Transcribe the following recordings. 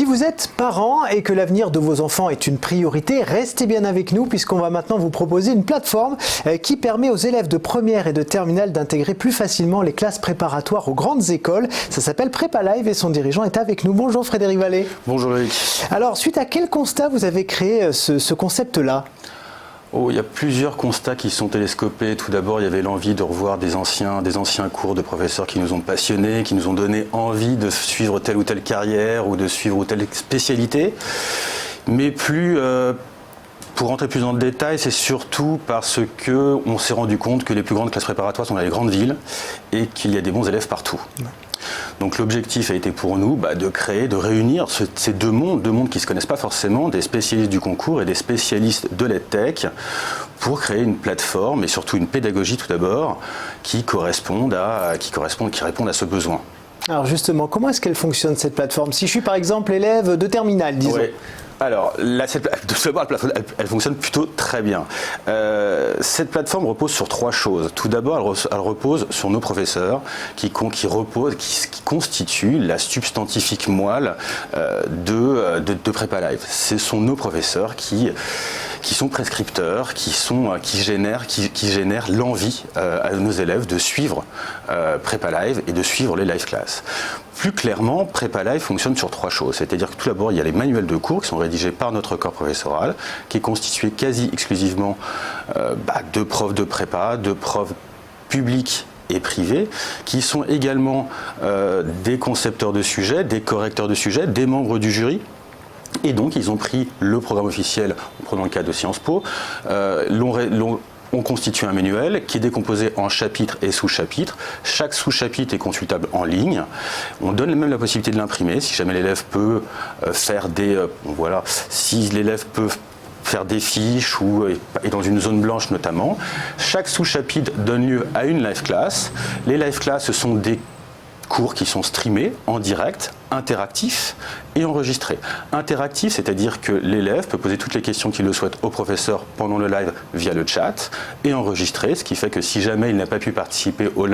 Si vous êtes parent et que l'avenir de vos enfants est une priorité, restez bien avec nous puisqu'on va maintenant vous proposer une plateforme qui permet aux élèves de première et de terminale d'intégrer plus facilement les classes préparatoires aux grandes écoles. Ça s'appelle PrépaLive et son dirigeant est avec nous. Bonjour Frédéric Vallée. Bonjour Loïc. Alors, suite à quel constat vous avez créé ce concept-là ? Il y a plusieurs constats qui sont télescopés. Tout d'abord, il y avait l'envie de revoir des anciens cours de professeurs qui nous ont passionnés, qui nous ont donné envie de suivre telle ou telle carrière ou de suivre telle spécialité. Mais pour rentrer plus dans le détail, c'est surtout parce qu'on s'est rendu compte que les plus grandes classes préparatoires sont dans les grandes villes et qu'il y a des bons élèves partout. Donc l'objectif a été pour nous de réunir ces deux mondes qui ne se connaissent pas forcément, des spécialistes du concours et des spécialistes de l'EdTech, pour créer une plateforme et surtout une pédagogie tout d'abord qui répondent à ce besoin. Alors justement, comment est-ce qu'elle fonctionne cette plateforme ? Si je suis par exemple élève de terminale, disons. Ouais. Alors, la plateforme, elle fonctionne plutôt très bien. Cette plateforme repose sur trois choses. Tout d'abord, elle repose sur nos professeurs qui constituent la substantifique moelle de PrépaLive. Ce sont nos professeurs qui sont prescripteurs, qui génèrent l'envie à nos élèves de suivre PrépaLive et de suivre les live classes. Plus clairement, PrépaLive fonctionne sur trois choses. C'est-à-dire que tout d'abord, il y a les manuels de cours qui sont rédigés par notre corps professoral, qui est constitué quasi exclusivement de profs de prépa, de profs publics et privés, qui sont également des concepteurs de sujets, des correcteurs de sujets, des membres du jury. Et donc, ils ont pris le programme officiel, en prenant le cas de Sciences Po, on constitue un manuel qui est décomposé en chapitres et sous-chapitres. Chaque sous-chapitre est consultable en ligne. On donne même la possibilité de l'imprimer si jamais l'élève peut faire des fiches et dans une zone blanche notamment. Chaque sous-chapitre donne lieu à une live class. Les live class, ce sont des cours qui sont streamés en direct, interactifs et enregistrés. Interactif, c'est-à-dire que l'élève peut poser toutes les questions qu'il le souhaite au professeur pendant le live via le chat, et enregistré, ce qui fait que si jamais il n'a pas pu participer au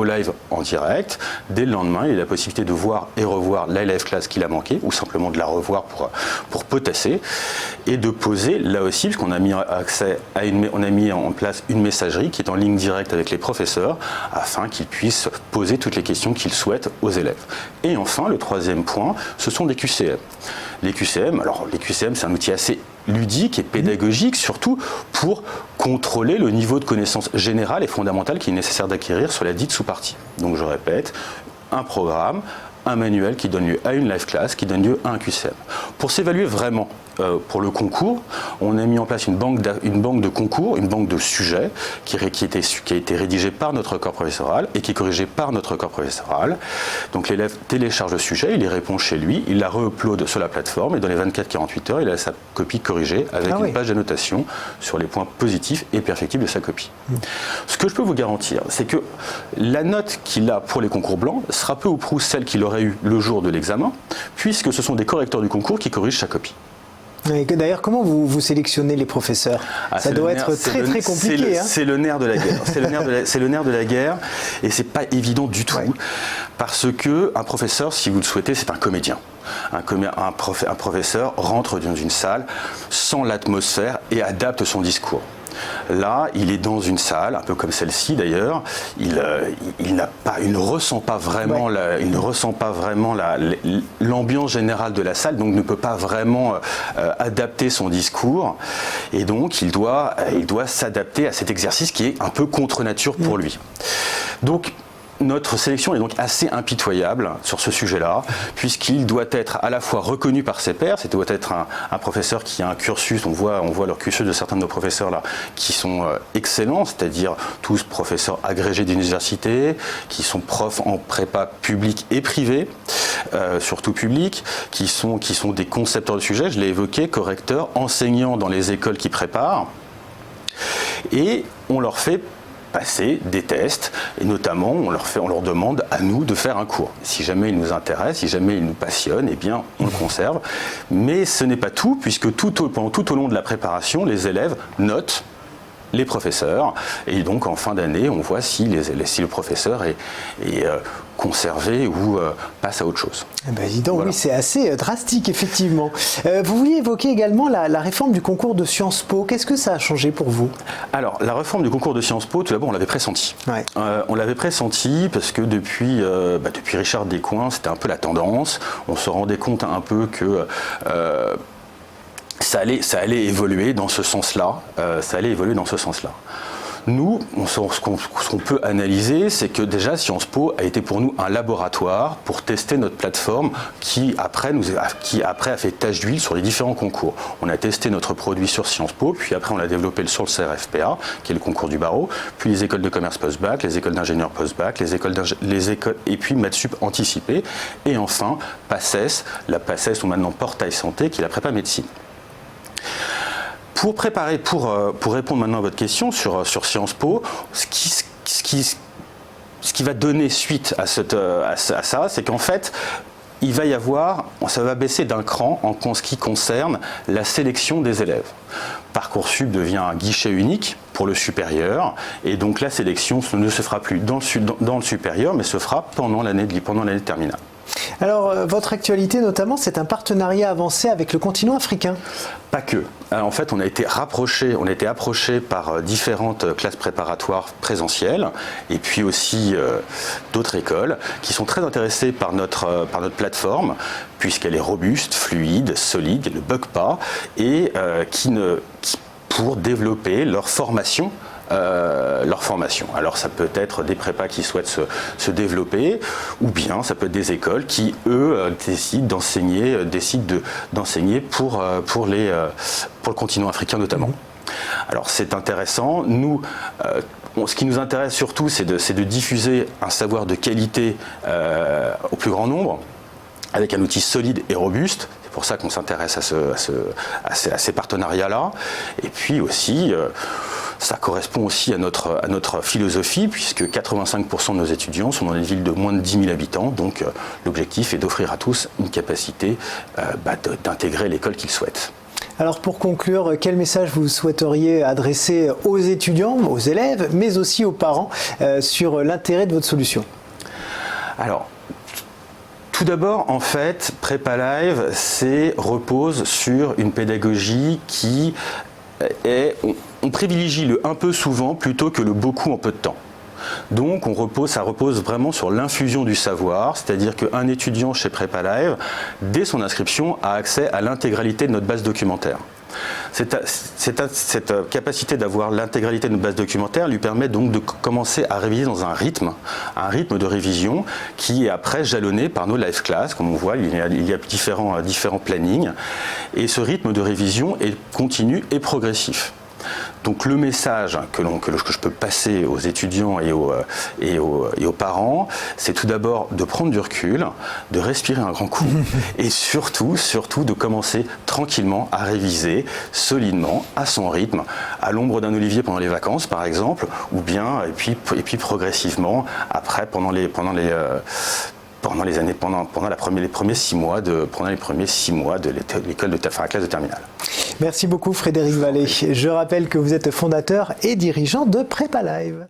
live en direct, dès le lendemain, il a la possibilité de voir et revoir la live class qu'il a manqué, ou simplement de la revoir pour potasser, et de poser là aussi, puisqu'on a mis en place une messagerie qui est en ligne directe avec les professeurs, afin qu'ils puissent poser toutes les questions qu'ils souhaitent aux élèves. Et enfin, le troisième point, ce sont des QCM. Les QCM, c'est un outil assez ludique et pédagogique, surtout pour contrôler le niveau de connaissance générale et fondamentale qui est nécessaire d'acquérir sur la dite sous-partie. Donc je répète, un programme, un manuel qui donne lieu à une live class, qui donne lieu à un QCM. Pour s'évaluer vraiment pour le concours, on a mis en place une banque de concours, une banque de sujets qui a été rédigée par notre corps professoral et qui est corrigée par notre corps professoral. Donc l'élève télécharge le sujet, il y répond chez lui, il la re-upload sur la plateforme et dans les 24-48 heures, il a sa copie corrigée avec une page d'annotation sur les points positifs et perfectibles de sa copie. Ce que je peux vous garantir, c'est que la note qu'il a pour les concours blancs sera peu ou prou celle qu'il aurait eu le jour de l'examen, puisque ce sont des correcteurs du concours qui corrigent sa copie. D'ailleurs, comment vous sélectionnez les professeurs ? Ça doit être très compliqué. C'est le nerf de la guerre. C'est le nerf de la guerre et c'est pas évident du tout. Parce que un professeur, si vous le souhaitez, c'est un comédien. Un professeur rentre dans une salle, sent l'atmosphère et adapte son discours. Là, il est dans une salle, un peu comme celle-ci d'ailleurs. Il ne ressent pas vraiment l'ambiance générale de la salle, donc ne peut pas vraiment adapter son discours. Et donc, il doit s'adapter à cet exercice qui est un peu contre nature pour lui. Donc, notre sélection est donc assez impitoyable sur ce sujet-là, puisqu'il doit être à la fois reconnu par ses pairs, c'est doit être un professeur qui a un cursus, on voit leur cursus de certains de nos professeurs là, qui sont excellents, c'est-à-dire tous professeurs agrégés d'université, qui sont profs en prépa publique et privée, surtout publique, qui sont des concepteurs de sujets, je l'ai évoqué, correcteurs, enseignants dans les écoles qui préparent, et on leur fait passer des tests, et notamment on leur demande à nous de faire un cours. Si jamais il nous intéresse, si jamais il nous passionne, eh bien on le conserve. Mais ce n'est pas tout, puisque tout au long de la préparation, les élèves notent les professeurs, et donc en fin d'année, on voit si le professeur est conserver ou passe à autre chose. Eh ben, dis donc, Voilà. oui, c'est assez drastique, effectivement. Vous vouliez évoquer également la réforme du concours de Sciences Po. Qu'est-ce que ça a changé pour vous? Alors, la réforme du concours de Sciences Po, tout d'abord, on l'avait pressenti. Ouais. On l'avait pressenti parce que depuis Richard Descoings, c'était un peu la tendance. On se rendait compte un peu que ça allait évoluer dans ce sens-là. Nous, ce qu'on peut analyser, c'est que déjà Sciences Po a été pour nous un laboratoire pour tester notre plateforme qui après a fait tache d'huile sur les différents concours. On a testé notre produit sur Sciences Po, puis après on l'a développé sur le CRFPA, qui est le concours du barreau, puis les écoles de commerce post-bac, les écoles d'ingénieurs post-bac, les écoles et puis Mathsup anticipé, et enfin PACES, la PACES ou maintenant Portail Santé, qui est la prépa médecine. Pour répondre maintenant à votre question sur Sciences Po, ce qui va donner suite à ça, c'est qu'en fait, ça va baisser d'un cran en ce qui concerne la sélection des élèves. Parcoursup devient un guichet unique pour le supérieur, et donc la sélection ne se fera plus dans le supérieur, mais se fera pendant l'année de terminale. Alors, votre actualité notamment, c'est un partenariat avancé avec le continent africain. Pas que. En fait, on a été approché par différentes classes préparatoires présentielles et puis aussi d'autres écoles qui sont très intéressées par notre plateforme puisqu'elle est robuste, fluide, solide, elle ne bug pas et pour développer leur formation. Alors ça peut être des prépas qui souhaitent se développer, ou bien ça peut être des écoles qui, eux, décident d'enseigner pour le continent africain notamment. Alors c'est intéressant. Nous, ce qui nous intéresse surtout, c'est de diffuser un savoir de qualité au plus grand nombre, avec un outil solide et robuste. C'est pour ça qu'on s'intéresse à ces partenariats-là. Et puis aussi, ça correspond aussi à notre philosophie, puisque 85% de nos étudiants sont dans des villes de moins de 10 000 habitants. Donc l'objectif est d'offrir à tous une capacité d'intégrer l'école qu'ils souhaitent. Alors pour conclure, quel message vous souhaiteriez adresser aux étudiants, aux élèves, mais aussi aux parents sur l'intérêt de votre solution? Alors, tout d'abord, en fait, PrépaLive repose sur une pédagogie qui on privilégie le un peu souvent plutôt que le beaucoup en peu de temps. Donc ça repose vraiment sur l'infusion du savoir, c'est-à-dire qu'un étudiant chez PrépaLive, dès son inscription, a accès à l'intégralité de notre base documentaire. Cette capacité d'avoir l'intégralité de notre base documentaire lui permet donc de commencer à réviser dans un rythme de révision qui est après jalonné par nos live class. Comme on voit, il y a différents plannings et ce rythme de révision est continu et progressif. Donc le message que je peux passer aux étudiants et aux parents, c'est tout d'abord de prendre du recul, de respirer un grand coup et surtout de commencer tranquillement à réviser solidement, à son rythme, à l'ombre d'un olivier pendant les vacances par exemple, ou bien et puis progressivement après pendant les premiers 6 mois de l'école la classe de terminale. Merci beaucoup Frédéric Vallée. Je rappelle que vous êtes fondateur et dirigeant de PrépaLive.